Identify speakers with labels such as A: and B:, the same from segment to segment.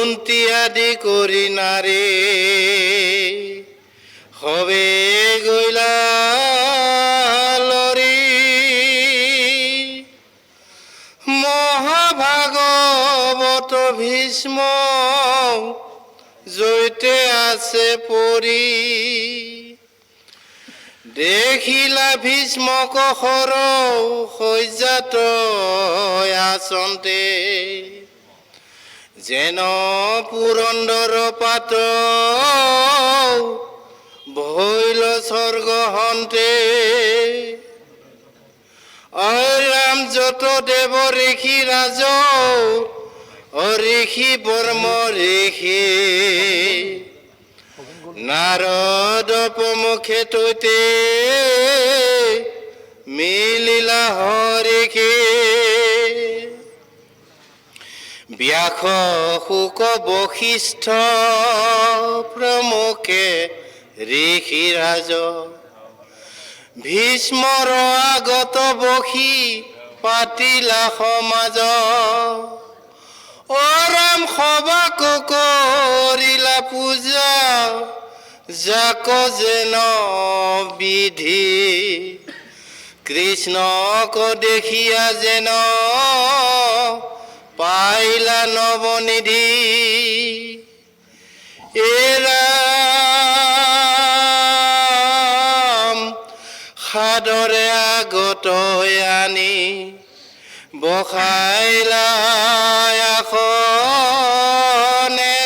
A: কুন্তি আদি কৰি নাৰী হবে গৈলা লৰি মহাভাগৱত ভীষ্ম জৈতে আছে পৰি দেখিলা ভীষ্মক সৰ শয্যাত আচন্তে যেন পুৰন্দৰ পাত ভৈল স্বৰ্গ হন্তে ৰাম যত দেৱ ঋষি ৰাজ ঋষি বৰ্ম ঋষি নাৰদ প্ৰমুখে তৈতে মিলিলা হৰিষে ব্যাস শুক বশিষ্ঠ প্ৰমুখে ঋষি ৰাজ ভীষ্মৰ আগত বসি পাতিলা সমাজ ৰাম সবাক কৰিলা পূজা যাক যেন বিধি কৃষ্ণক দেখিয়া যেন পাইলা নৱনিধি ৰাম সাদৰে আগত আনি বসাইলা আসনে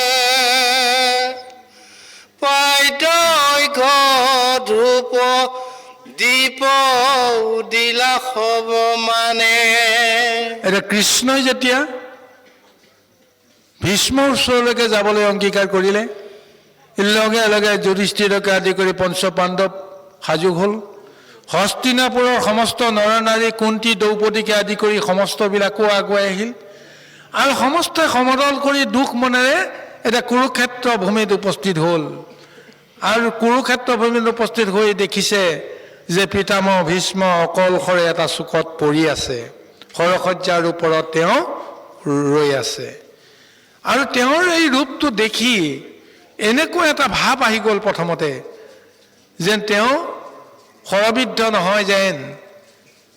A: পাইতৈঘ ধূপ দীপ দিলা সব মানে
B: এতিয়া কৃষ্ণই যেতিয়া ভীষ্মৰ ওচৰলৈকে যাবলৈ অংগীকাৰ কৰিলে লগে লগে যুধিষ্ঠিৰকে আদি কৰি পঞ্চ পাণ্ডৱ সাজু হ'ল হস্তিনাপুৰৰ সমস্ত নৰনাৰী কুন্তি দ্ৰৌপদীকে আদি কৰি সমস্তবিলাকো আগুৱাই আহিল আৰু সমস্ত সমদল কৰি দুখ মনেৰে এতিয়া কুৰুক্ষেত্ৰ ভূমিত উপস্থিত হ'ল আৰু কুৰুক্ষেত্ৰ ভূমিত উপস্থিত হৈ দেখিছে যে পিতামহ ভীষ্ম অকলশৰে এটা চুকত পৰি আছে শৰসজ্জাৰ ওপৰত তেওঁ ৰৈ আছে আৰু তেওঁৰ এই ৰূপটো দেখি এনেকুৱা এটা ভাৱ আহি গ'ল প্ৰথমতে যেন তেওঁ শৰবিদ্ধ নহয় যেন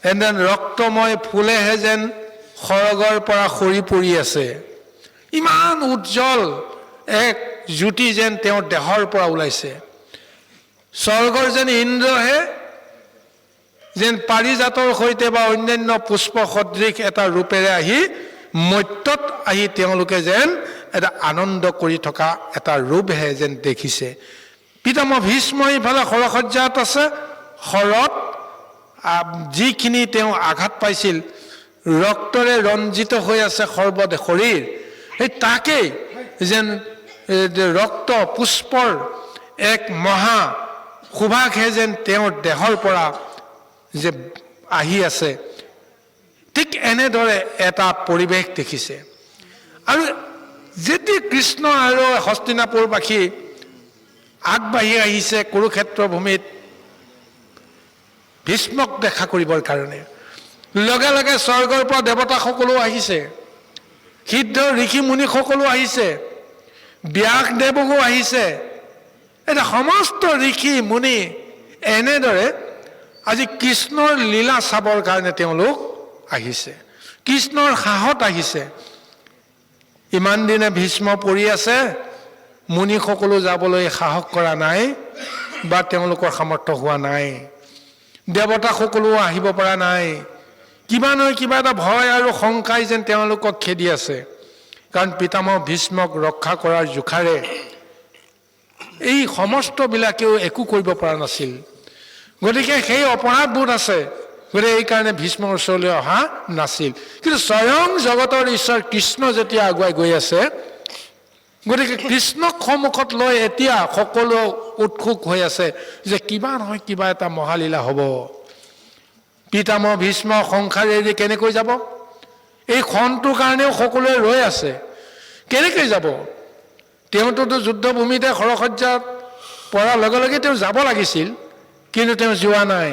B: এনে ৰক্তময় ফুলেহে যেন সৰগৰ পৰা সৰি পৰি আছে ইমান উজ্জ্বল এক জ্যোতি যেন তেওঁৰ দেহৰ পৰা ওলাইছে স্বৰ্গৰ যেন ইন্দ্ৰহে যেন পাৰিজাতৰ সৈতে বা অন্যান্য পুষ্প সদৃশ এটা ৰূপেৰে আহি মত্যত আহি তেওঁলোকে যেন এটা আনন্দ কৰি থকা এটা ৰূপহে যেন দেখিছে পিতামহ ভীষ্ম ইফালে শৰসজ্জাত আছে শৰত যিখিনি তেওঁ আঘাত পাইছিল ৰক্তৰে ৰঞ্জিত হৈ আছে সৰ্বদে শৰীৰ সেই তাকেই যেন ৰক্ত পুষ্পৰ এক মহা সুভাষহে যেন তেওঁৰ দেহৰ পৰা যে আহি আছে ঠিক এনেদৰে এটা পৰিৱেশ দেখিছে আৰু যেতিয়া কৃষ্ণ আৰু হস্তিনাপুৰবাসী আগবাঢ়ি আহিছে কুৰুক্ষেত্ৰ ভূমিত ভীষ্মক দেখা কৰিবৰ কাৰণে লগে লগে স্বৰ্গৰ পৰা দেৱতাসকলো আহিছে সিদ্ধ ঋষি মুনিসকলো আহিছে ব্যাসদেৱো আহিছে এটা সমস্ত ঋষি মুনি এনেদৰে আজি কৃষ্ণৰ লীলা চাবৰ কাৰণে তেওঁলোক আহিছে কৃষ্ণৰ সাহত আহিছে ইমান দিনে ভীষ্ম পৰি আছে মুনিসকলো যাবলৈ সাহস কৰা নাই বা তেওঁলোকৰ সামৰ্থ্য হোৱা নাই দেৱতাসকলো আহিব পৰা নাই কিবা নহয় কিবা এটা ভয় আৰু শংকাই যেন তেওঁলোকক খেদি আছে কাৰণ পিতামহ ভীষ্মক ৰক্ষা কৰাৰ জোখাৰে এই সমস্তবিলাকেও একো কৰিব পৰা নাছিল গতিকে সেই অপৰাধবোধ আছে গতিকে এইকাৰণে ভীষ্মৰ ওচৰলৈ অহা নাছিল কিন্তু স্বয়ং জগতৰ ঈশ্বৰ কৃষ্ণ যেতিয়া আগুৱাই গৈ আছে গতিকে কৃষ্ণক সন্মুখত লৈ এতিয়া সকলো উৎসুক হৈ আছে যে কিবা নহয় কিবা এটা মহালীলা হ'ব পিতামহ ভীষ্ম সংসাৰ এৰি কেনেকৈ যাব এই ক্ষণটোৰ কাৰণেও সকলোৱে ৰৈ আছে কেনেকৈ যাব তেওঁতো যুদ্ধভূমিতে শৰসজ্জাত পৰাৰ লগে লগে তেওঁ যাব লাগিছিল কিন্তু তেওঁ যোৱা নাই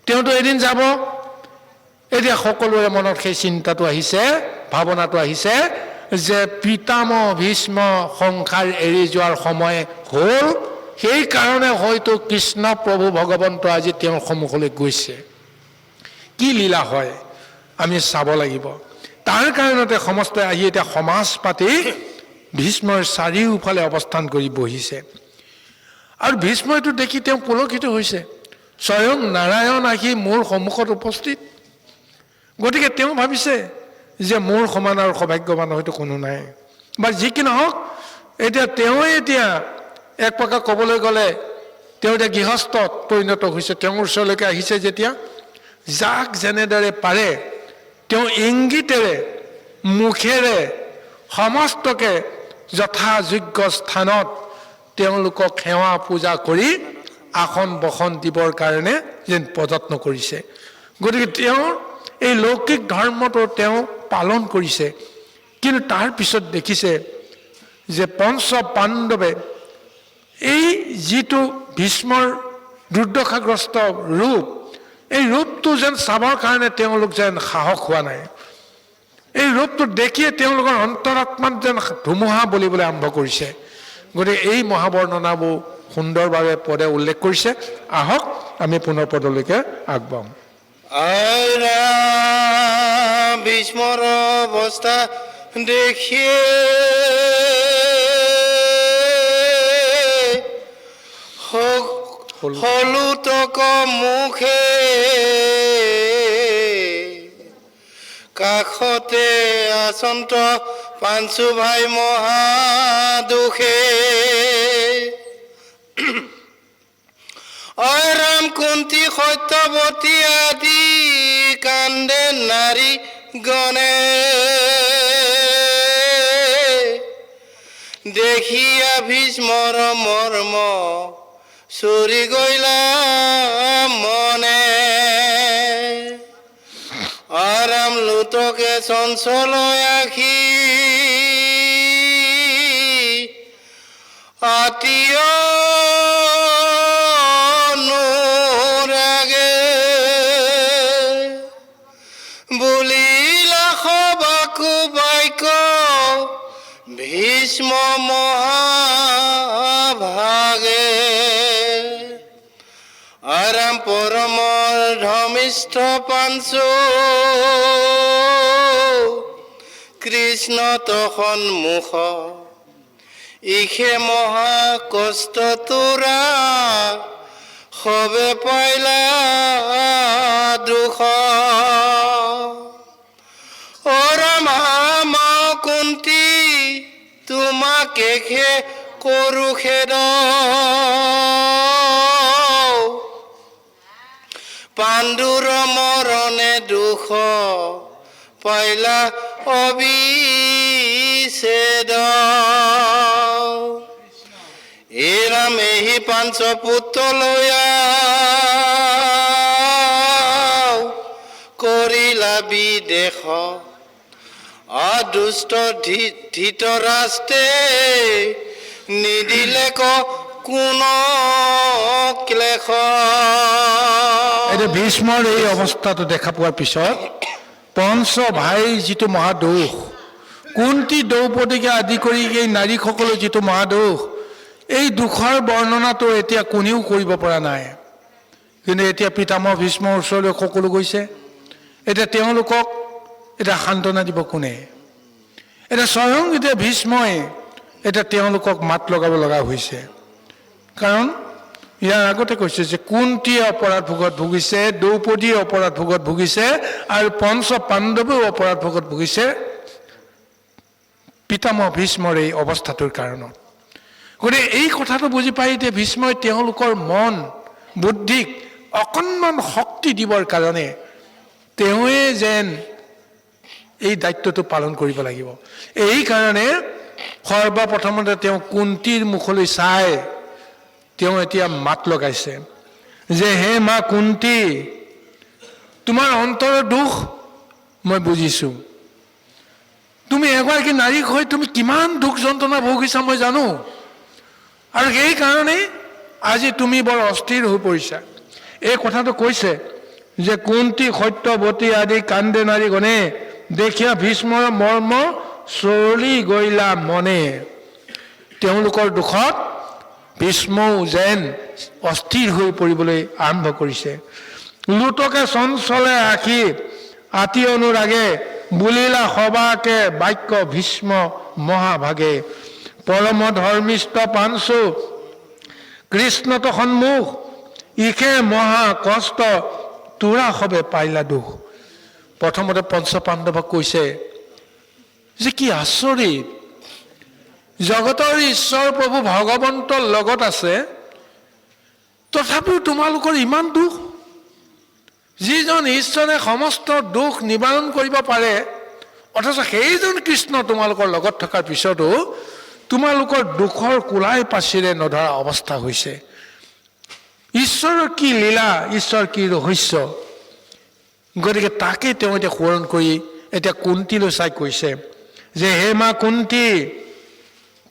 B: তেওঁতো এদিন যাব এতিয়া সকলোৰে মনত সেই চিন্তাটো আহিছে ভাৱনাটো আহিছে যে পিতামহ ভীষ্ম সংসাৰ এৰি যোৱাৰ সময় হ'ল, সেইকাৰণে হয়তো কৃষ্ণ প্ৰভু ভগৱন্ত আজি তেওঁৰ সন্মুখলৈ গৈছে। কি লীলা হয় আমি চাব লাগিব। তাৰ কাৰণতে সমস্তই আহি এতিয়া সমাজ পাতি ভীষ্মৰ চাৰিওফালে অৱস্থান কৰি বহিছে। আৰু ভীষ্মইটো দেখি তেওঁ পুলকিত হৈছে, স্বয়ং নাৰায়ণ আহি মোৰ সন্মুখত উপস্থিত। গতিকে তেওঁ ভাবিছে যে মোৰ সমান আৰু সৌভাগ্যৱান হয়তো কোনো নাই। বা যি কি নহওক, এতিয়া এক প্ৰকাৰ ক'বলৈ গ'লে তেওঁ এতিয়া গৃহস্থত পৰিণত হৈছে। তেওঁৰ ওচৰলৈকে আহিছে যেতিয়া, যাক যেনেদৰে পাৰে তেওঁ ইংগিতেৰে মুখেৰে সমস্তকে যথাযোগ্য স্থানত তেওঁলোকক সেৱা পূজা কৰি আসন বসন দিবৰ কাৰণে যেন প্ৰযত্ন কৰিছে। গতিকে তেওঁৰ এই লৌকিক ধৰ্মটো তেওঁ পালন কৰিছে। কিন্তু তাৰ পিছত দেখিছে যে পঞ্চ পাণ্ডৱে এই যিটো ভীষ্মৰ দুৰ্দশাগ্ৰস্ত ৰূপ, এই ৰূপটো যেন চাবৰ কাৰণে তেওঁলোক যেন সাহস হোৱা নাই। এই ৰূপটো দেখিয়ে তেওঁলোকৰ অন্তৰাত্মাত যেন ধুমুহা বলিবলৈ আৰম্ভ কৰিছে। গতিকে এই মহাবৰ্ণনাবোৰ সুন্দৰভাৱে পদে উল্লেখ কৰিছে। আহক আমি পুনৰ পদলৈকে আগবাঢ়ো।
A: ভীষ্মৰ অৱস্থা দেখিয়ে হলুতক মুখে কাষতে আচন্ত পাঞ্চু ভাই মহাদুখে। ৰাম কুন্তি সত্যৱতী আদি কান্দে নাৰী গণে, দেখিয়া ভীষ্মৰ মৰ্ম চুৰি গইলা মনে। আৰাম লুতকে চঞ্চল আখি আতীয় নুৰাগে, বুলিলা সবাকু বাক্য ভীষ্ম মহাভাগে। আৰাম পৰমৰ ধমিষ্ঠ পাঞ্চু কৃষ্ণ তসন্মুখ, ইখে মহা কষ্ট তোৰা সবে পাইলা দুখ। ৰাম কুন্তি তোমাকে কৰো খেদ, পাণ্ডুৰ মৰণে দুখ পাইলা অবিচ্ছেদ। ৰাম এহি পাঞ্চ পুত্ৰ লয়া কৰিলা বিদেশ, দুষ্ট ধৃতৰাষ্ট্ৰে নিদিলে কোন ক্লেশ।
B: এতিয়া ভীষ্মৰ এই অৱস্থাটো দেখা পোৱাৰ পিছত পঞ্চ ভাইৰ যিটো মহাদোষ, কুন্তি দ্ৰৌপদীকে আদি কৰি এই নাৰীসকলৰ যিটো মহাদোষ, এই দুখৰ বৰ্ণনাটো এতিয়া কোনেও কৰিব পৰা নাই। কিন্তু এতিয়া পিতামহ ভীষ্মৰ ওচৰলৈ সকলো গৈছে। এতিয়া তেওঁলোকক এতিয়া সান্তনা দিব কোনে? এতিয়া স্বয়ং এতিয়া ভীষ্মই এতিয়া তেওঁলোকক মাত লগাব লগা হৈছে। কাৰণ ইয়াৰ আগতে কৈছে যে কুন্তীয়ে অপৰাধ ভোগত ভুগিছে, দ্ৰৌপদীয়ে অপৰাধ ভোগত ভুগিছে, আৰু পঞ্চ পাণ্ডৱেও অপৰাধ ভোগত ভুগিছে পিতামহ ভীষ্মৰ এই অৱস্থাটোৰ কাৰণত। গতিকে এই কথাটো বুজি পাই এতিয়া ভীষ্মই তেওঁলোকৰ মন বুদ্ধিক অকণমান শক্তি দিবৰ কাৰণে তেওঁৱে যেন এই দায়িত্বটো পালন কৰিব লাগিব। এই কাৰণে সৰ্বপ্ৰথমতে তেওঁ কুন্তীৰ মুখলৈ চাই তেওঁ এতিয়া মাত লগাইছে যে হে মা কুন্তি, তোমাৰ অন্তৰৰ দুখ মই বুজিছোঁ। তুমি এগৰাকী নাৰী হৈ তুমি কিমান দুখ যন্ত্ৰণা ভোগিছা মই জানো, আৰু সেইকাৰণেই আজি তুমি বৰ অস্থিৰ হৈ পৰিছা। এই কথাটো কৈছে যে কুন্তি সত্যৱতী আদি কান্দে নাৰী গণে, দেখিয়া ভীষ্মৰ মৰ্ম চৰলি গৈলা মনে। তেওঁলোকৰ দুখত ভীষ্মও যেন অস্থিৰ হৈ পৰিবলৈ আৰম্ভ কৰিছে। লুটকে চঞ্চলে আখি আতি অনুৰাগে, বুলিলা সবাকে বাক্য ভীষ্ম মহাভাগে। পৰম ধৰ্মিষ্ঠ পাঞ্চু কৃষ্ণত সন্মুখ, ইখে মহা কষ্ট তোৰা সবে পাইলা দুখ। প্ৰথমতে পঞ্চপাণ্ডৱক কৈছে যে কি আচৰিত, জগতৰ ঈশ্বৰ প্ৰভু ভগৱন্তৰ লগত আছে, তথাপিও তোমালোকৰ ইমান দুখ। যিজন ঈশ্বৰে সমস্ত দুখ নিবাৰণ কৰিব পাৰে, অথচ সেইজন কৃষ্ণ তোমালোকৰ লগত থকাৰ পিছতো তোমালোকৰ দুখৰ কোলাই পাচিৰে নধৰা অৱস্থা হৈছে। ঈশ্বৰৰ কি লীলা, ঈশ্বৰ কি ৰহস্য। গতিকে তাকে তেওঁ এতিয়া সোঁৱৰণ কৰি এতিয়া কুন্তীলৈ চাই কৈছে যে হে মা কুন্তী,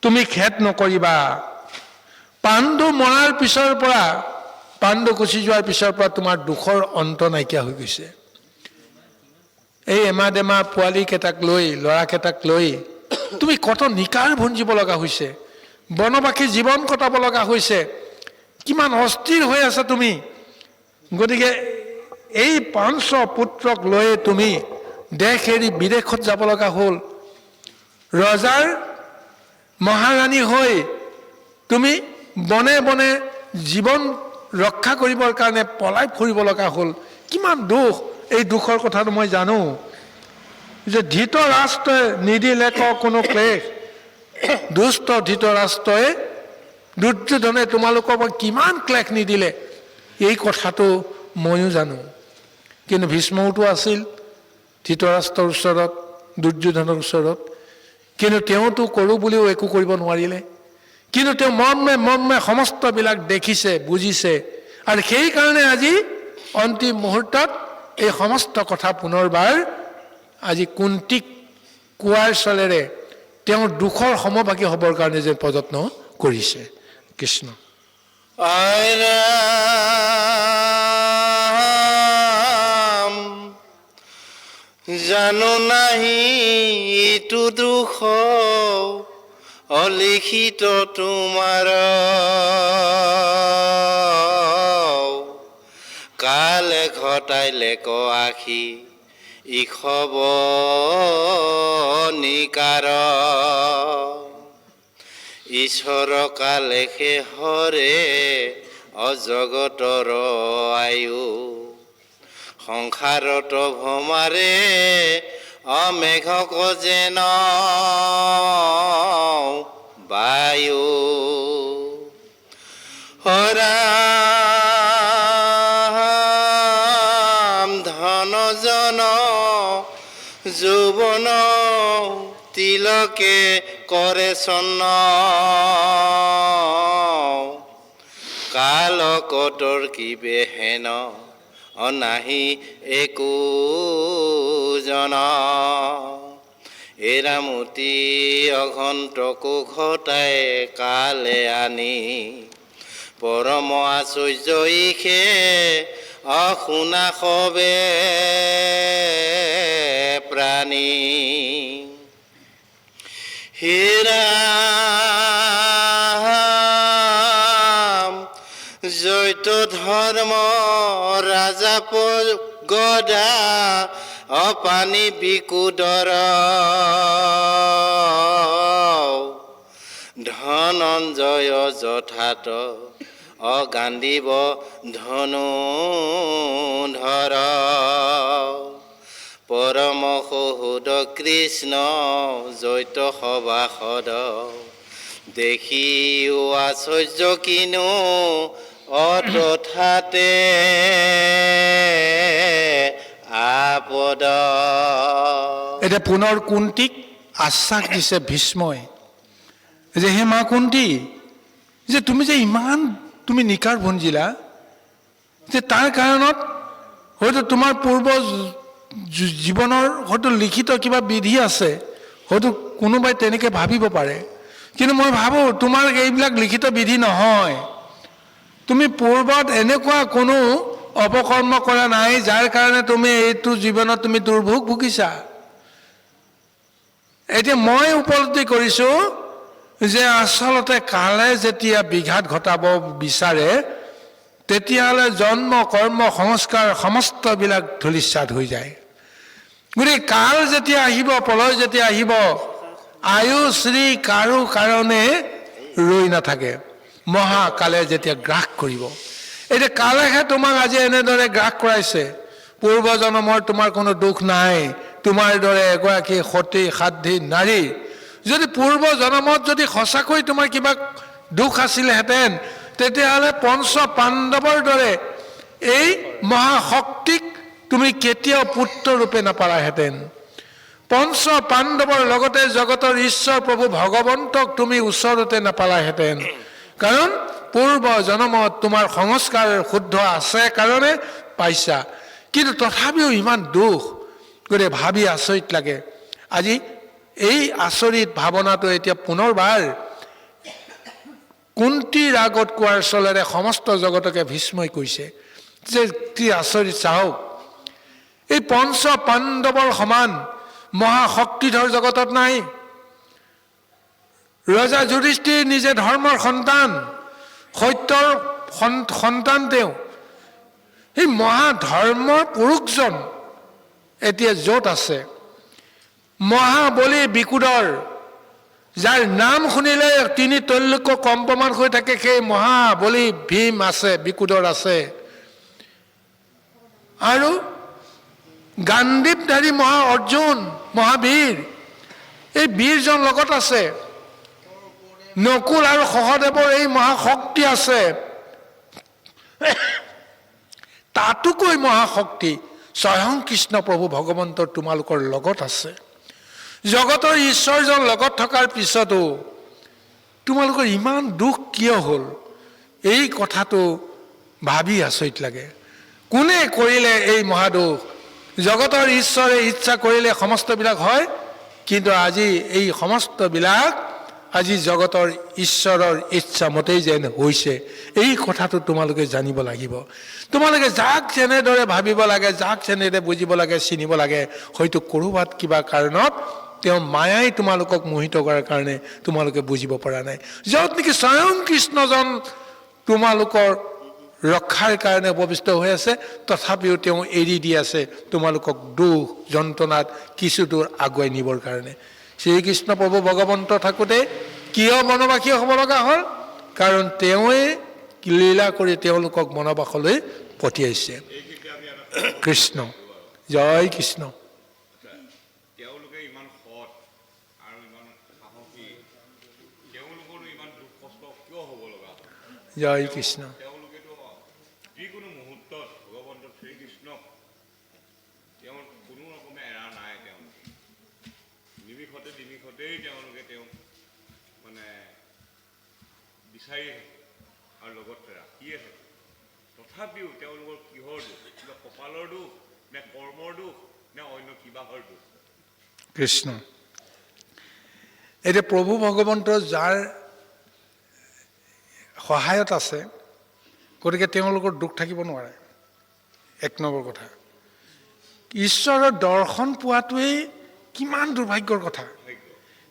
B: তুমি খেদ নকৰিবা। পাণ্ডু মৰাৰ পিছৰ পৰা, পাণ্ডু গুচি যোৱাৰ পিছৰ পৰা তোমাৰ দুখৰ অন্ত নাইকিয়া হৈ গৈছে। এই এমাহ ডেমাহ পোৱালীকেইটাক লৈ, ল'ৰাকেইটাক লৈ তুমি কত নিকাৰ ভুঞ্জিব লগা হৈছে, বনবাসী জীৱন কটাব লগা হৈছে, কিমান অস্থিৰ হৈ আছা তুমি। গতিকে এই 500 পুত্ৰক লৈ তুমি দেশ এৰি বিদেশত যাব লগা হ'ল। ৰজাৰ মহাৰাণী হৈ তুমি বনে বনে জীৱন ৰক্ষা কৰিবৰ কাৰণে পলাই ফুৰিব লগা হ'ল। কিমান দুখ। এই দুখৰ কথাটো মই জানো যে ধৃতৰাষ্ট্ৰই নিদিলে কোনো ক্লেশ, দুষ্ট ধৃতৰাষ্ট্ৰই, দুৰ্যোধনে তোমালোকৰ পৰা কিমান ক্লেশ নিদিলে, এই কথাটো ময়ো জানো। কিন্তু ভীষ্মওতো আছিল ধৃতৰাষ্ট্ৰৰ ওচৰত, দুৰ্যোধনৰ ওচৰত, কিন্তু তেওঁতো কৰোঁ বুলিও একো কৰিব নোৱাৰিলে। কিন্তু তেওঁ মৰ্মে মৰ্মে সমস্তবিলাক দেখিছে, বুজিছে, আৰু সেইকাৰণে আজি অন্তিম মুহূৰ্তত এই সমস্ত কথা পুনৰবাৰ আজি কুন্তীক কোৱাৰ চলেৰে তেওঁৰ দুখৰ সমভাগী হ'বৰ কাৰণে যে প্ৰযত্ন কৰিছে। কৃষ্ণ
A: আই ৰাম, জানো নাহি ইটো দুখ অলিখিত তোমাৰ, কালে ঘটাইলে ক আখি ইখব নিকাৰ। ঈশ্বৰ কালে হৰে অজগতৰ আয়ু, সংসাৰত ভমাৰে অমেঘক যেন বায়ু। হৰাম ধন জন যৌৱন তিলকে কৰে চন্ন, কাল কটৰ কি বেহেন অনাহি একো জন। এৰামতি অঘণ্টকো ঘটাই কালে আনি, পৰম আশ্চৰ্য ইখে অশুনা সবে প্ৰাণী। হে ৰাম, জৈত ধৰ্ম ৰাজা গদা অপানী বিকুদৰ, ধনঞ্জয় যথাত অগান্দিব ধনু ধৰ। পৰম সহুদ কৃষ্ণ জৈত সভাসদ, দেখিও আশ্চৰ্য কিনো অতথাতে আপদ।
B: এতিয়া পুনৰ কুন্তীক আশ্বাস দিছে ভীষ্মই যে হে মা কুন্তী, যে তুমি যে ইমান তুমি নিকাৰ ভুঞ্জিলা, যে তাৰ কাৰণত হয়তো তোমাৰ পূৰ্ব জীৱনৰ হয়তো লিখিত কিবা বিধি আছে, হয়তো কোনোবাই তেনেকৈ ভাবিব পাৰে। কিন্তু মই ভাবোঁ তোমাৰ এইবিলাক লিখিত বিধি নহয়। তুমি পূৰ্বত এনেকুৱা কোনো অপকৰ্ম কৰা নাই যাৰ কাৰণে তুমি এইটো জীৱনত তুমি দুৰ্ভোগ ভুগিছা। এতিয়া মই উপলব্ধি কৰিছোঁ যে আচলতে কালে যেতিয়া বিঘাত ঘটাব বিচাৰে তেতিয়াহ'লে জন্ম কৰ্ম সংস্কাৰ সমস্তবিলাক ধূলিসাৎ হৈ যায়। গতিকে কাল যেতিয়া আহিব, প্ৰলয় যেতিয়া আহিব, আয়ু শ্ৰী কাৰো কাৰণে ৰৈ নাথাকে। মহাকালে যেতিয়া গ্ৰাস কৰিব, এতিয়া কালেহে তোমাক আজি এনেদৰে গ্ৰাস কৰাইছে। পূৰ্বজন্মৰ তোমাৰ কোনো দুখ নাই। তোমাৰ দৰে এগৰাকী সতী সাধ্বী নাৰী যদি পূৰ্ব জন্মত যদি সঁচাকৈ তোমাৰ কিবা দুখ আছিলেহেঁতেন তেতিয়াহ'লে পঞ্চ পাণ্ডৱৰ দৰে এই মহাশক্তিক তুমি কেতিয়াও পুত্ৰৰূপে নাপালাহেঁতেন। পঞ্চ পাণ্ডৱৰ লগতে জগতৰ ঈশ্বৰ প্ৰভু ভগৱন্তক তুমি ওচৰতে নাপালাহেঁতেন। কাৰণ পূৰ্ব জন্মত তোমাৰ সংস্কাৰ শুদ্ধ আছে কাৰণে পাইছা। কিন্তু তথাপিও ইমান দুখ, গতিকে ভাবি আচৰিত লাগে। আজি এই আচৰিত ভাৱনাটো এতিয়া পুনৰবাৰ কুন্তীৰ আগত কোৱাৰ চলেৰে সমস্ত জগতকে বিস্ময় কৰিছে যে কি আচৰিত। চাওক, এই পঞ্চ পাণ্ডৱৰ সমান মহাশক্তিধৰ জগতত নাই। ৰজা যুধিষ্ঠিৰ নিজে ধৰ্মৰ সন্তান, সত্যৰ সন্তান। তেওঁ এই মহাধৰ্মৰ পুৰুষজন এতিয়া য'ত আছে, মহাবলী বিকুদৰ, যাৰ নাম শুনিলে তিনি তৈল্যক কম্পমান হৈ থাকে, সেই মহাবলী ভীম আছে, বিকুদৰ আছে। আৰু গাণ্ডীৱধাৰী মহা অৰ্জুন, মহাবীৰ, এই বীৰজন লগত আছে। নকুল আৰু সহদেৱৰ এই মহাশক্তি আছে। তাতোকৈ মহাশক্তি স্বয়ং কৃষ্ণ প্ৰভু ভগৱন্তৰ তোমালোকৰ লগত আছে। জগতৰ ঈশ্বৰজন লগত থকাৰ পিছতো তোমালোকৰ ইমান দুখ কিয় হ'ল? এই কথাটো ভাবি আচৰিত লাগে। কোনে কৰিলে এই মহাদুখ? জগতৰ ঈশ্বৰে ইচ্ছা কৰিলে সমস্তবিলাক হয়, কিন্তু আজি এই সমস্তবিলাক আজি জগতৰ ঈশ্বৰৰ ইচ্ছা মতেই যেন হৈছে। এই কথাটো তোমালোকে জানিব লাগিব। তোমালোকে যাক যেনেদৰে ভাবিব লাগে, যাক যেনেদৰে বুজিব লাগে, চিনিব লাগে, হয়তো ক'ৰবাত কিবা কাৰণত তেওঁ মায়াই তোমালোকক মোহিত কৰাৰ কাৰণে তোমালোকে বুজিব পৰা নাই। য'ত নেকি স্বয়ং কৃষ্ণজন তোমালোকৰ ৰক্ষাৰ কাৰণে উপবিষ্ট হৈ আছে, তথাপিও তেওঁ এৰি দি আছে তোমালোকক দুখ যন্ত্ৰণাত কিছু দূৰ আগুৱাই নিবৰ কাৰণে। শ্ৰীকৃষ্ণ প্ৰভু ভগৱন্ত থাকোঁতে কিয় বনবাসী হ'ব লগা হ'ল? কাৰণ তেওঁৱে লীলা কৰি তেওঁলোকক বনবাসলৈ পঠিয়াইছে। কৃষ্ণ, জয় কৃষ্ণ। জয় কৃষ্ণ।
C: যিকোনো মুহূৰ্তত ভগৱন্ত শ্ৰীকৃষ্ণক তেওঁৰ কোনো ৰকমে এৰা নাই। তেওঁলোকে নিমিষতেই তেওঁলোকে তেওঁক মানে বিচাৰি আৰু লগত ৰাখিয়ে থাকে। তথাপিও তেওঁলোকৰ কিহৰ দুখ? কিবা কপালৰ দুখ, নে কৰ্মৰ দুখ, নে অন্য কিবাহৰ দুখ?
B: কৃষ্ণ। এতিয়া প্ৰভু ভগৱন্ত যাৰ সহায়ত আছে, গতিকে তেওঁলোকৰ দুখ থাকিব নোৱাৰে। এক নম্বৰ কথা, ঈশ্বৰৰ দৰ্শন পোৱাটোৱেই কিমান দুৰ্ভাগ্যৰ কথা।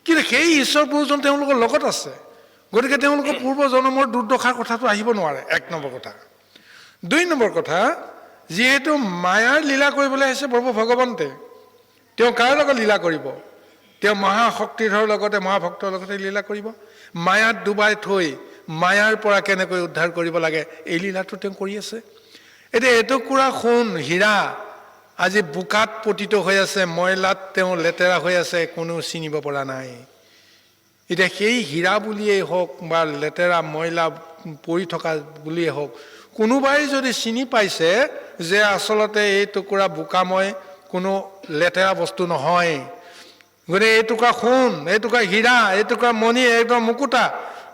B: কিন্তু সেই ঈশ্বৰ পুৰুষজন তেওঁলোকৰ লগত আছে, গতিকে তেওঁলোকৰ পূৰ্ব জন্মৰ দুৰ্দশাৰ কথাটো আহিব নোৱাৰে। এক নম্বৰ কথা। দুই নম্বৰ কথা, যিহেতু মায়াৰ লীলা কৰিবলৈ আহিছে প্ৰভু ভগৱন্তে, তেওঁ কাৰ লগত লীলা কৰিব? তেওঁ মহাশক্তিধৰ লগতে মহাভক্তৰ লগতে লীলা কৰিব। মায়াত ডুবাই থৈ মায়াৰ পৰা কেনেকৈ উদ্ধাৰ কৰিব লাগে, এই লীলাটো তেওঁ কৰি আছে। এতিয়া এটুকুৰা সোণ হীৰা আজি বোকাত পতিত হৈ আছে, ময়লাত তেওঁ লেতেৰা হৈ আছে, কোনো চিনিব পৰা নাই। এতিয়া সেই হীৰা বুলিয়েই হওক বা লেতেৰা ময়লা পৰি থকা বুলিয়েই হওক, কোনোবাই যদি চিনি পাইছে যে আচলতে এই টুকুৰা বোকাময়, কোনো লেতেৰা বস্তু নহয়, গতিকে এইটুকুৰা সোণ, এইটুকুৰা হীৰা, এইটুকুৰা মণি, এইটুকুৰা মুকুতা,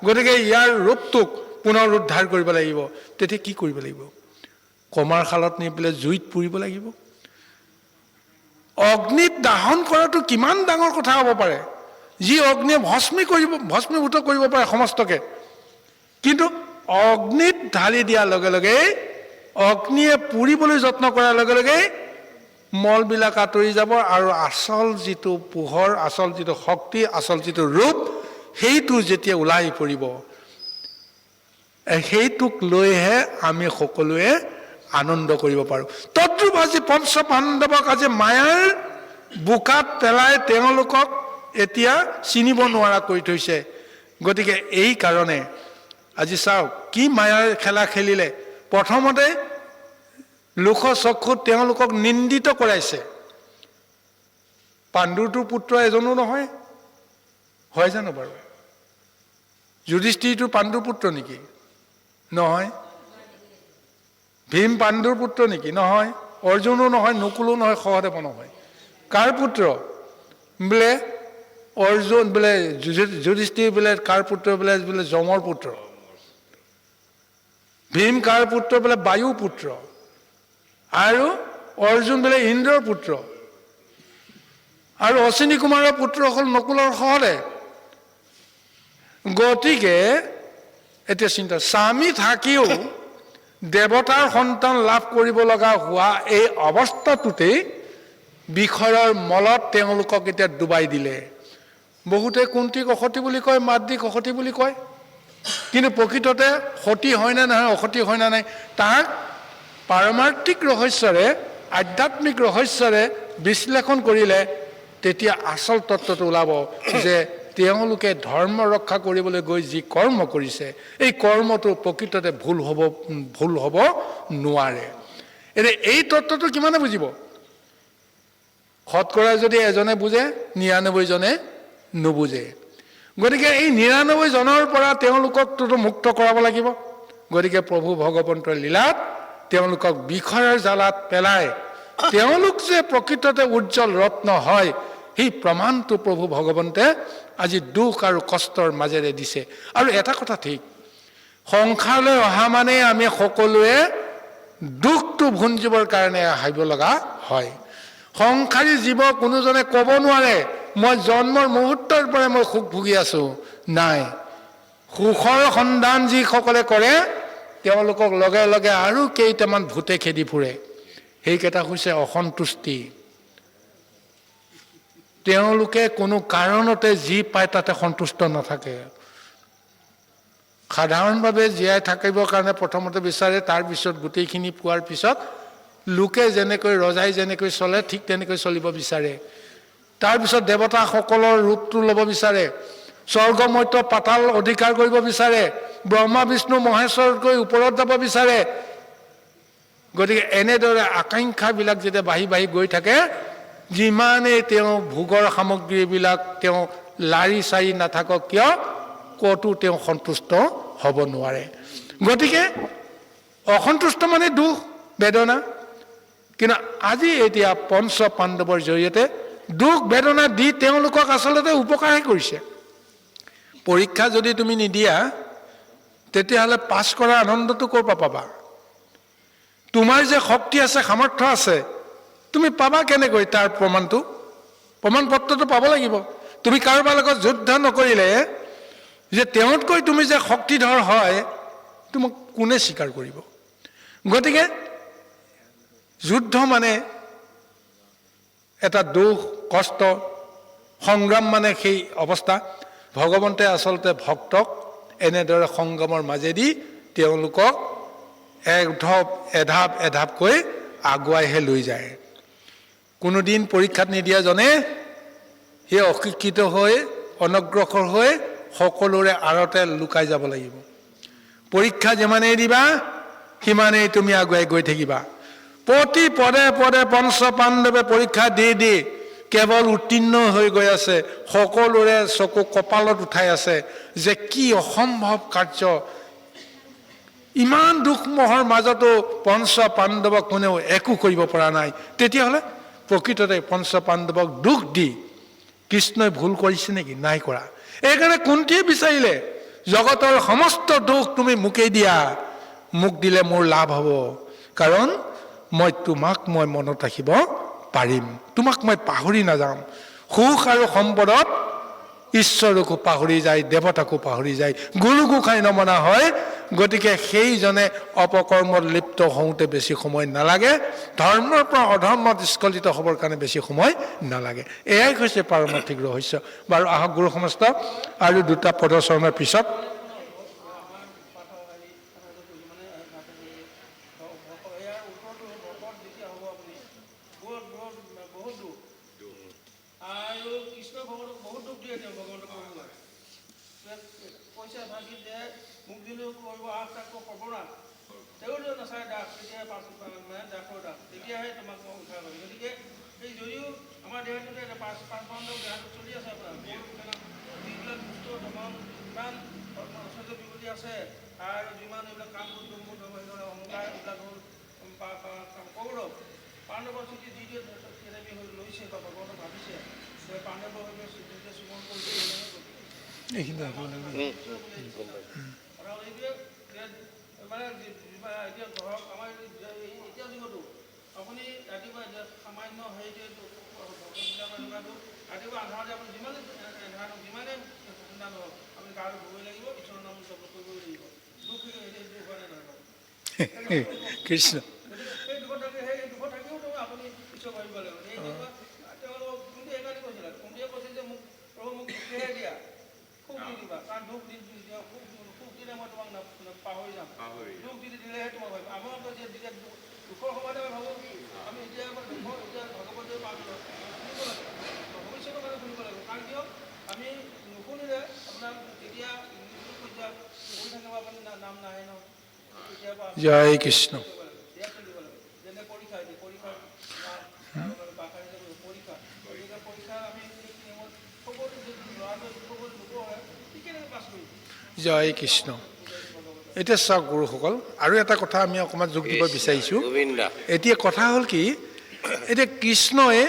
B: গতিকে ইয়াৰ ৰূপটোক পুনৰ উদ্ধাৰ কৰিব লাগিব। তেতিয়া কি কৰিব লাগিব? কমাৰ শালত নি পেলাই জুইত পুৰিব লাগিব। অগ্নিত দাহন কৰাটো কিমান ডাঙৰ কথা হ'ব পাৰে, যি অগ্নিয়ে ভস্মীভূত কৰিব পাৰে সমস্তকে। কিন্তু অগ্নিত ঢালি দিয়াৰ লগে লগে, অগ্নিয়ে পুৰিবলৈ যত্ন কৰাৰ লগে লগে মলবিলাক আঁতৰি যাব আৰু আচল যিটো পোহৰ, আচল যিটো শক্তি, আচল যিটো ৰূপ, সেইটো যেতিয়া ওলাই পৰিব, সেইটোক লৈহে আমি সকলোৱে আনন্দ কৰিব পাৰোঁ। তদ্ৰূপ আজি পঞ্চ পাণ্ডৱক আজি মায়াৰ বোকাত পেলাই তেওঁলোকক এতিয়া চিনিব নোৱাৰা কৰি থৈছে। গতিকে এই কাৰণে আজি চাওক কি মায়াৰ খেলা খেলিলে। প্ৰথমতে লোক চক্ষুত তেওঁলোকক নিন্দিত কৰাইছে। পাণ্ডুৰটোৰ পুত্ৰ এজনো নহয়, হয় জানো বাৰু? যুধিষ্ঠিৰটো পাণ্ডুৰ পুত্ৰ নেকি? নহয়। ভীম পাণ্ডুৰ পুত্ৰ নেকি? নহয়। অৰ্জুনো নহয়, নকুলো নহয়, সহদেৱো নহয়। কাৰ পুত্ৰ বোলে? অৰ্জুন বোলে, যুধিষ্ঠিৰ বোলে কাৰ পুত্ৰ বোলে? বোলে যমৰ পুত্ৰ। ভীম কাৰ পুত্ৰ বোলে? বায়ু পুত্ৰ। আৰু অৰ্জুন বোলে ইন্দ্ৰৰ পুত্ৰ। আৰু অশ্বিনী কুমাৰৰ পুত্ৰ হ'ল নকুলৰ সহদেৱ। গতিকে এতিয়া চিন্তা, স্বামী থাকিও দেৱতাৰ সন্তান লাভ কৰিব লগা হোৱা এই অৱস্থাটোতেই বিষয়ৰ মলত তেওঁলোকক এতিয়া ডুবাই দিলে। বহুতে কুন্তীক অসতী বুলি কয়, মাদ্ৰীক অসতী বুলি কয়, কিন্তু প্ৰকৃততে সতী হয় নে নহয়, অসতী হয় নে নাই, তাক পাৰমাৰ্থিক ৰহস্যৰে, আধ্যাত্মিক ৰহস্যৰে বিশ্লেষণ কৰিলে তেতিয়া আচল তত্ত্বটো ওলাব যে তেওঁলোকে ধৰ্ম ৰক্ষা কৰিবলৈ গৈ যি কৰ্ম কৰিছে, এই কৰ্মটো প্ৰকৃততে ভুল হ'ব নোৱাৰে। এতিয়া এই তত্ত্বটো কিমানে বুজিব? শতকৰা যদি এজনে বুজে, ৯৯ জনে নুবুজে। গতিকে এই ৯৯ জনৰ পৰা তেওঁলোককতো মুক্ত কৰাব লাগিব। গতিকে প্ৰভু ভগৱন্তৰ লীলাত তেওঁলোকক বিষয়ৰ জালাত পেলাই তেওঁলোক যে প্ৰকৃততে উজ্জ্বল ৰত্ন হয়, সেই প্ৰমাণটো প্ৰভু ভগৱন্তে আজি দুখ আৰু কষ্টৰ মাজেৰে দিছে। আৰু এটা কথা ঠিক, সংসাৰলৈ অহা মানে আমি সকলোৱে দুখটো ভুঞ্জিবৰ কাৰণে আহিব লগা হয়। সংসাৰী জীৱ কোনোজনে ক'ব নোৱাৰে মই জন্মৰ মুহূৰ্তৰ পৰাই মই সুখ ভুগি আছো। নাই, সুখৰ সন্ধান যিসকলে কৰে তেওঁলোকক লগে লগে আৰু কেইটামান ভূতে খেদি ফুৰে। সেইকেইটা হৈছে অসন্তুষ্টি। তেওঁলোকে কোনো কাৰণতে যি পায় তাতে সন্তুষ্ট নাথাকে। সাধাৰণভাৱে জীয়াই থাকিবৰ কাৰণে প্ৰথমতে বিচাৰে, তাৰপিছত গোটেইখিনি পোৱাৰ পিছত লোকে যেনেকৈ, ৰজাই যেনেকৈ চলে ঠিক তেনেকৈ চলিব বিচাৰে। তাৰপিছত দেৱতাসকলৰ ৰূপটো ল'ব বিচাৰে, স্বৰ্গ মৰ্ত্য পাতাল অধিকাৰ কৰিব বিচাৰে, ব্ৰহ্মা বিষ্ণু মহেশ্বৰতকৈ ওপৰত যাব বিচাৰে। গতিকে এনেদৰে আকাংক্ষাবিলাক যেতিয়া বাঢ়ি বাঢ়ি গৈ থাকে, যিমানেই তেওঁ ভোগৰ সামগ্ৰীবিলাক তেওঁ লাৰি চাৰি নাথাকক কিয়, ক'তো তেওঁ সন্তুষ্ট হ'ব নোৱাৰে। গতিকে অসন্তুষ্ট মানে দুখ, বেদনা। কিন্তু আজি এতিয়া পঞ্চ পাণ্ডৱৰ জৰিয়তে দুখ বেদনা দি তেওঁলোকক আচলতে উপকাৰহে কৰিছে। পৰীক্ষা যদি তুমি নিদিয়া তেতিয়াহ'লে পাছ কৰা আনন্দটো ক'ৰ পৰা পাবা? তোমাৰ যে শক্তি আছে, সামৰ্থ্য আছে, তুমি পাবা কেনেকৈ তাৰ প্ৰমাণটো? প্ৰমাণ পত্ৰটো পাব লাগিব। তুমি কাৰোবাৰ লগত যুদ্ধ নকৰিলে যে তেওঁতকৈ তুমি যে শক্তিধৰ হয়, তোমাক কোনে স্বীকাৰ কৰিব? গতিকে যুদ্ধ মানে এটা দুখ, কষ্ট, সংগ্ৰাম মানে সেই অৱস্থা। ভগৱন্তে আচলতে ভক্তক এনেদৰে সংগ্ৰামৰ মাজেদি তেওঁলোকক এধাপ এধাপকৈ আগুৱাইহে লৈ যায়। কোনোদিন পৰীক্ষাত নিদিয়াজনে সেই অশিক্ষিত হৈ, অনগ্ৰসৰ হৈ সকলোৰে আঁৰতে লুকাই যাব লাগিব। পৰীক্ষা যিমানেই দিবা সিমানেই তুমি আগুৱাই গৈ থাকিবা। প্ৰতি পদে পদে পঞ্চ পাণ্ডৱে পৰীক্ষা দি দি কেৱল উত্তীৰ্ণ হৈ গৈ আছে। সকলোৰে চকু কপালত উঠাই আছে যে কি অসম্ভৱ কাৰ্য। ইমান দুখমোহৰ মাজতো পঞ্চ পাণ্ডৱক কোনেও একো কৰিব পৰা নাই। তেতিয়াহ'লে প্ৰকৃততে পঞ্চ পাণ্ডৱক দুখ দি কৃষ্ণই ভুল কৰিছে নেকি? নাই কৰা। এইকাৰণে কুন্তীয়ে বিচাৰিলে জগতৰ সমস্ত দুখ তুমি মোকেই দিয়া, মোক দিলে মোৰ লাভ হ'ব। কাৰণ মই তোমাক মই মনত ৰাখিব পাৰিম, তোমাক মই পাহৰি নাযাম। সুখ আৰু সম্পদত ঈশ্বৰকো পাহৰি যায়, দেৱতাকো পাহৰি যায়, গুৰু গোসাঁই নমনা হয় গতিকে সেইজনে অপকৰ্মত লিপ্ত হওঁতে বেছি সময় নালাগে, ধৰ্মৰ পৰা অধৰ্মত স্খলিত হ'বৰ কাৰণে বেছি সময় নালাগে। এয়াই হৈছে পাৰমাৰ্থিক ৰহস্য। বাৰু আহক গুৰু সমস্ত আৰু দুটা পদচৰণৰ পিছত কৃষ্ণ জয় কৃষ্ণ। জয় কৃষ্ণ। এতিয়া চাওক গুৰুসকল, আৰু এটা কথা আমি অকণমান যোগ দিব বিচাৰিছোঁ। এতিয়া কথা হ'ল কি, এতিয়া কৃষ্ণই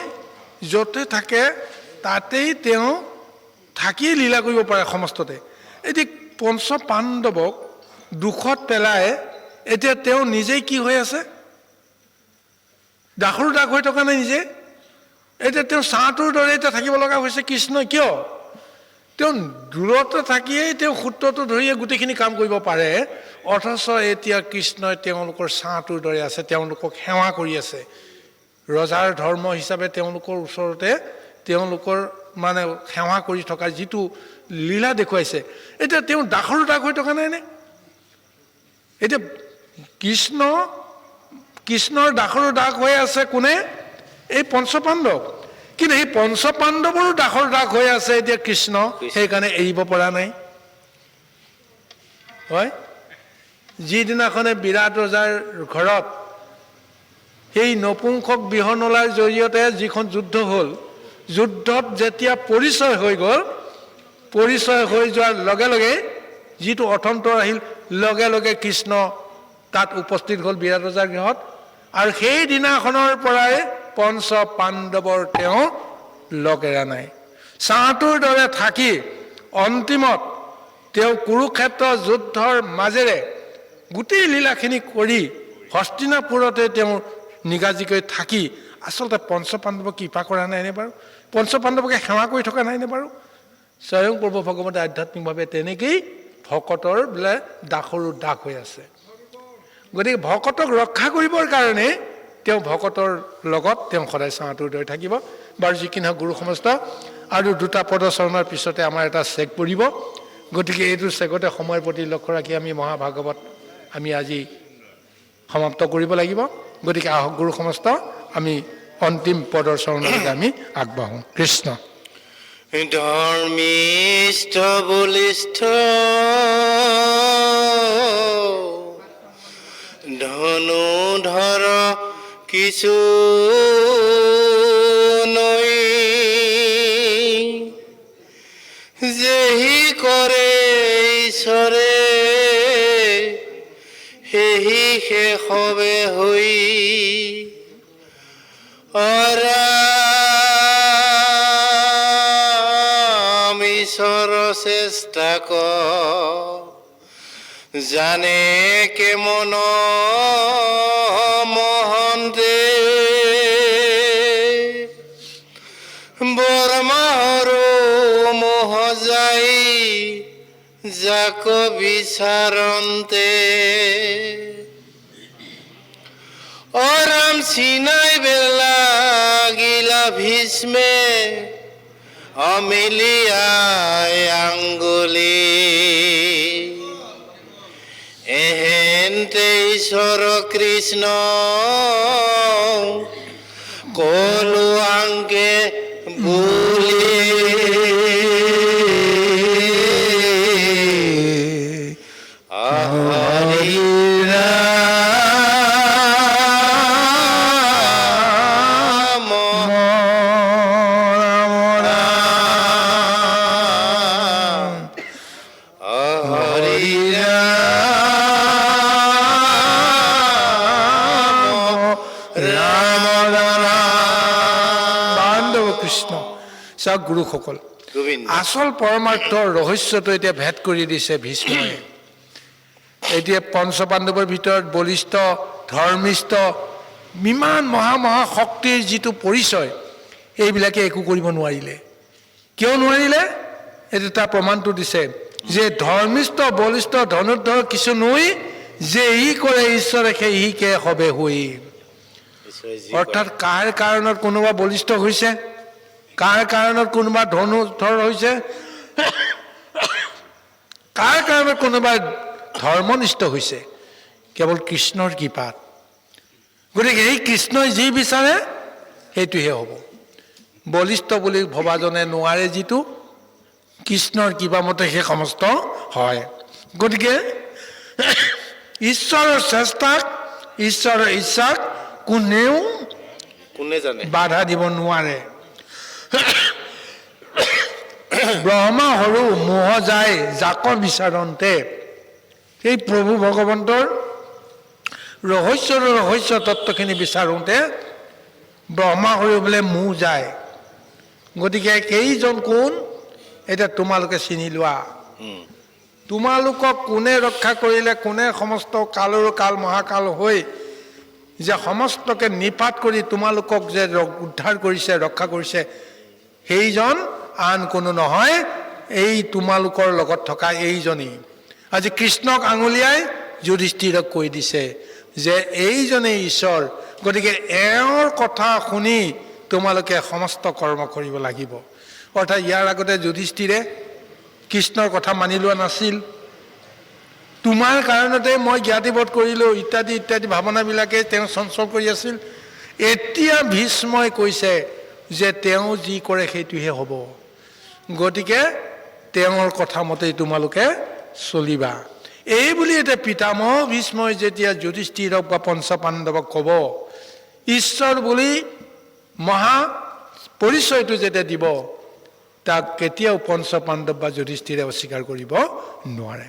B: য'তে থাকে তাতেই তেওঁ থাকি লীলা কৰিব পাৰে সমস্ততে। এতিয়া পঞ্চ পাণ্ডৱক দুখত পেলাই এতিয়া তেওঁ নিজেই কি হৈ আছে, দাসৰো দাস হৈ থকা নাই নিজে। এতিয়া তেওঁ ছাঁটোৰ দৰে এতিয়া থাকিব লগা হৈছে কৃষ্ণই। কিয়? তেওঁ দূৰতে থাকিয়েই তেওঁ সূত্ৰটো ধৰিয়ে গোটেইখিনি কাম কৰিব পাৰে, অথচ এতিয়া কৃষ্ণই তেওঁলোকৰ ছাঁটোৰ দৰে আছে, তেওঁলোকক সেৱা কৰি আছে। ৰজাৰ ধৰ্ম হিচাপে তেওঁলোকৰ ওচৰতে তেওঁলোকৰ মানে সেৱা কৰি থকা যিটো লীলা দেখুৱাইছে, এতিয়া তেওঁ দাসৰো দাস হৈ থকা নাইনে? এতিয়া কৃষ্ণৰ দাসৰো দাস হৈ আছে কোনে? এই পঞ্চপাণ্ডৱ। কিন্তু সেই পঞ্চপাণ্ডৱৰো দাসৰ দাস হৈ আছে এতিয়া কৃষ্ণ, সেইকাৰণে এৰিব পৰা নাই। হয়, যিদিনাখনে বিৰাট ৰজাৰ ঘৰত সেই নপুংসক বিহনলাৰ জৰিয়তে যিখন যুদ্ধ হ'ল, যুদ্ধত যেতিয়া পৰিচয় হৈ গ'ল, পৰিচয় হৈ যোৱাৰ লগে লগে যিটো অৰ্থন্তৰ আহিল, লগে লগে কৃষ্ণ তাত উপস্থিত হ'ল বিৰাট ৰজাৰ গৃহত। আৰু সেই দিনাখনৰ পৰাই পঞ্চ পাণ্ডৱৰ তেওঁ লগ এৰা নাই। ছাঁটোৰ দৰে থাকি অন্তিমত তেওঁ কুৰুক্ষেত্ৰ যুদ্ধৰ মাজেৰে গোটেই লীলাখিনি কৰি হস্তিনাপুৰতে তেওঁ নিগাজিকৈ থাকি আচলতে পঞ্চ পাণ্ডৱক কৃপা কৰা নাইনে বাৰু? পঞ্চ পাণ্ডৱকে সেৱা কৰি থকা নাইনে বাৰু? স্বয়ং প্ৰভু ভগৱতে আধ্যাত্মিকভাৱে তেনেকেই ভকতৰ বোলে দাসৰো দাস হৈ আছে। গতিকে ভকতক ৰক্ষা কৰিবৰ কাৰণে তেওঁ ভকতৰ লগত তেওঁ সদায় ছাঁটোৰ দৰে থাকিব। বাৰু যি কি নহওক গুৰু সমস্ত, আৰু দুটা পদচৰণৰ পিছতে আমাৰ এটা চেক পৰিব। গতিকে এইটো চেকতে সময়ৰ প্ৰতি লক্ষ্য ৰাখি আমি মহাভাগৱত আমি আজি সমাপ্ত কৰিব লাগিব। গতিকে আহক গুৰু সমস্ত, আমি অন্তিম পদচৰণলৈকে আমি আগবাঢ়োঁ। কৃষ্ণ।
A: ধৰ্মিষ্ঠ বলিষ্ঠ ধনুধৰ কিছু নৈ, যেহি কৰে ঈশ্বৰে সেহি শেষবে হৈ ঈশ্বৰ চেষ্টা জানে কে মন মহন্তে বৰমাহৰো মোহ যাই যাক বিচারন্তে অরাম সিনাই বেলা গিলা ভীষ্মে অমিলিয়ায় আঙ্গুলি এহেন্তে ঈশ্বর কৃষ্ণ কলু আঙ্কে বুলি হরি রাম হরি
B: বান্ধৱ কৃষ্ণ চাওক গুৰুসকল,
A: গোবিন্দ
B: আচল পৰমাৰ্থৰ ৰহস্যটো এতিয়া ভেদ কৰি দিছে ভীষ্ময়ে। এতিয়া পঞ্চপাণ্ডৱৰ ভিতৰত বলিষ্ঠ ধৰ্মিষ্ঠ ইমান মহা শক্তিৰ যিটো পৰিচয়, এইবিলাকে একো কৰিব নোৱাৰিলে। কিয় নোৱাৰিলে? এইটো তাৰ প্ৰমাণটো দিছে যে ধৰ্মিষ্ঠ বলিষ্ঠ ধনুৰ্ধৰ কিছু নৈ, যে ই কৰে ঈশ্বৰে সেই ইকে হবে হৈ। অৰ্থাৎ কাৰ কাৰণত কোনোবা বলিষ্ঠ হৈছে, কাৰ কাৰণত কোনোবা ধনুৰ্ধৰ হৈছে, কাৰ কাৰণত কোনোবা ধৰ্মনিষ্ঠ হৈছে, কেৱল কৃষ্ণৰ কৃপাত। গতিকে এই কৃষ্ণই যি বিচাৰে সেইটোহে হ'ব। বলিষ্ঠ বুলি ভবাজনে নোৱাৰে যিটো, কৃষ্ণৰ কৃপামতে সেই সমস্ত হয়। গতিকে ঈশ্বৰৰ চেষ্টাক, ঈশ্বৰৰ ইচ্ছাক
A: কোনে জানে
B: বাধা দিব নোৱাৰে। ব্ৰহ্মা সৰু মোহ যায় যাক বিচাৰন্তে, সেই প্ৰভু ভগৱন্তৰ ৰহস্য তত্ত্বখিনি বিচাৰোঁতে ব্ৰহ্মা সৰু বোলে মোহ যায়। গতিকে কেইজন কোন এতিয়া তোমালোকে চিনি লোৱা। তোমালোকক কোনে ৰক্ষা কৰিলে, কোনে সমস্ত কালৰো কাল মহাকাল হৈ যে সমস্তকে নিপাত কৰি তোমালোকক যে উদ্ধাৰ কৰিছে, ৰক্ষা কৰিছে, সেইজন আন কোনো নহয়, এই তোমালোকৰ লগত থকা এইজনেই। আজি কৃষ্ণক আঙুলিয়াই যুধিষ্ঠিৰক কৈ দিছে যে এইজনেই ঈশ্বৰ। গতিকে এওঁৰ কথা শুনি তোমালোকে সমস্ত কৰ্ম কৰিব লাগিব। অৰ্থাৎ ইয়াৰ আগতে যুধিষ্ঠিৰে কৃষ্ণৰ কথা মানি লোৱা নাছিল। তোমাৰ কাৰণতে মই জ্ঞাতিবোধ কৰিলোঁ ইত্যাদি ইত্যাদি ভাৱনাবিলাকে তেওঁ চঞ্চল কৰি আছিল। এতিয়া ভীষ্মই কৈছে যে তেওঁ যি কৰে সেইটোহে হ'ব। গতিকে তেওঁৰ কথা মতেই তোমালোকে চলিবা। এই বুলি এতিয়া পিতামহ ভীষ্মই যেতিয়া যুধিষ্ঠিৰক বা পঞ্চপাণ্ডৱক ক'ব, ঈশ্বৰ বুলি মহা পৰিচয়টো যেতিয়া দিব, তাক কেতিয়াও পঞ্চপাণ্ডৱ বা যুধিষ্ঠিৰে অস্বীকাৰ কৰিব নোৱাৰে।